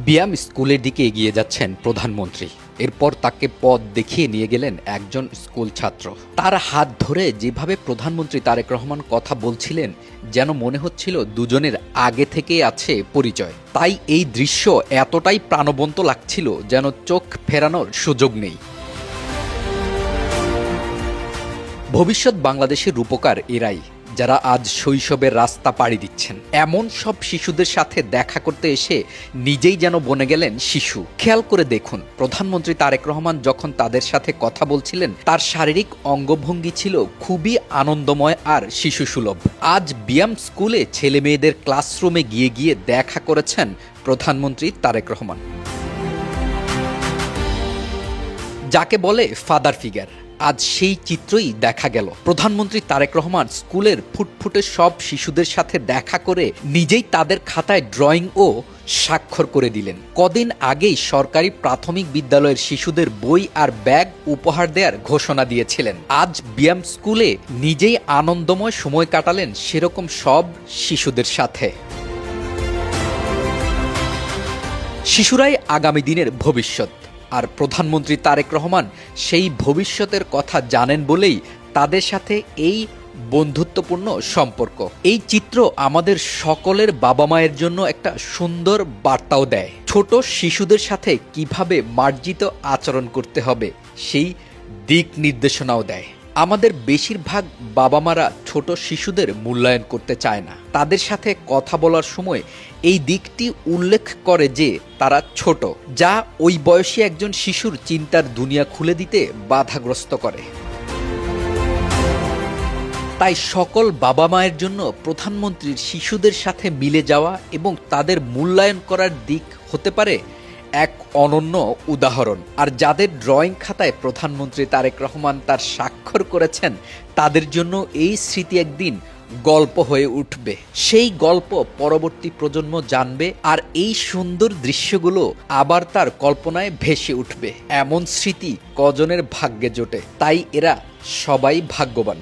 ব্যায়াম স্কুলের দিকে এগিয়ে যাচ্ছেন প্রধানমন্ত্রী। এরপর তাকে পথ দেখিয়ে নিয়ে গেলেন একজন স্কুল ছাত্র। তার হাত ধরে যেভাবে প্রধানমন্ত্রী তারেক রহমান কথা বলছিলেন, যেন মনে হচ্ছিল দুজনের আগে থেকেই আছে পরিচয়। তাই এই দৃশ্য এতটাই প্রাণবন্ত লাগছিল যেন চোখ ফেরানোর সুযোগ নেই। ভবিষ্যৎ বাংলাদেশের রূপকার এরাই, যারা আজ শৈশবের রাস্তা পাড়ি দিচ্ছেন। এমন সব শিশুদের সাথে দেখা করতে এসে নিজেই যেন বনে গেলেন শিশু। খেয়াল করে দেখুন, প্রধানমন্ত্রী তারেক রহমান যখন তাদের সাথে কথা বলছিলেন, তার শারীরিক অঙ্গভঙ্গি ছিল খুবই আনন্দময় আর শিশুসুলভ। আজ ব্যায়াম স্কুলে ছেলে মেয়েদের ক্লাসরুমে গিয়ে গিয়ে দেখা করেছেন প্রধানমন্ত্রী তারেক রহমান, যাকে বলে ফাদার ফিগার। আজ সেই চিত্রই দেখা গেল। প্রধানমন্ত্রী তারেক রহমান স্কুলের ফুটফুটে সব শিশুদের সাথে দেখা করে নিজেই তাদের খাতায় ড্রয়িং ও স্বাক্ষর করে দিলেন। কদিন আগেই সরকারি প্রাথমিক বিদ্যালয়ের শিশুদের বই আর ব্যাগ উপহার দেওয়ার ঘোষণা দিয়েছিলেন। আজ ব্যায়াম স্কুলে নিজেই আনন্দময় সময় কাটালেন সেরকম সব শিশুদের সাথে। শিশুরাই আগামী দিনের ভবিষ্যৎ, আর প্রধানমন্ত্রী তারেক রহমান সেই ভবিষ্যতের কথা জানেন বলেই তাদের সাথে এই বন্ধুত্বপূর্ণ সম্পর্ক। এই চিত্র আমাদের সকলের বাবা মায়ের জন্য একটা সুন্দর বার্তাও দেয়। ছোট শিশুদের সাথে কিভাবে মার্জিত আচরণ করতে হবে সেই দিক নির্দেশনাও দেয়। আমাদের বেশিরভাগ বাবা মারা ছোট শিশুদের মূল্যায়ন করতে চায় না। তাদের সাথে কথা বলার সময় এই দিকটি উল্লেখ করে যে তারা ছোট, যা ওই বয়সী একজন শিশুর চিন্তার দুনিয়া খুলে দিতে বাধাগ্রস্ত করে। তাই সকল বাবা মায়ের জন্য প্রধানমন্ত্রীর শিশুদের সাথে মিলে যাওয়া এবং তাদের মূল্যায়ন করার দিক হতে পারে এক অনন্য উদাহরণ। আর যাদের ড্রয়িং খাতায় প্রধানমন্ত্রী তারেক রহমান তার স্বাক্ষর করেছেন, তাদের জন্য এই স্মৃতি একদিন গল্প হয়ে উঠবে। সেই গল্প পরবর্তী প্রজন্ম জানবে, আর এই সুন্দর দৃশ্যগুলো আবার তার কল্পনায় ভেসে উঠবে। এমন স্মৃতি কজনের ভাগ্যে জোটে, তাই এরা সবাই ভাগ্যবান।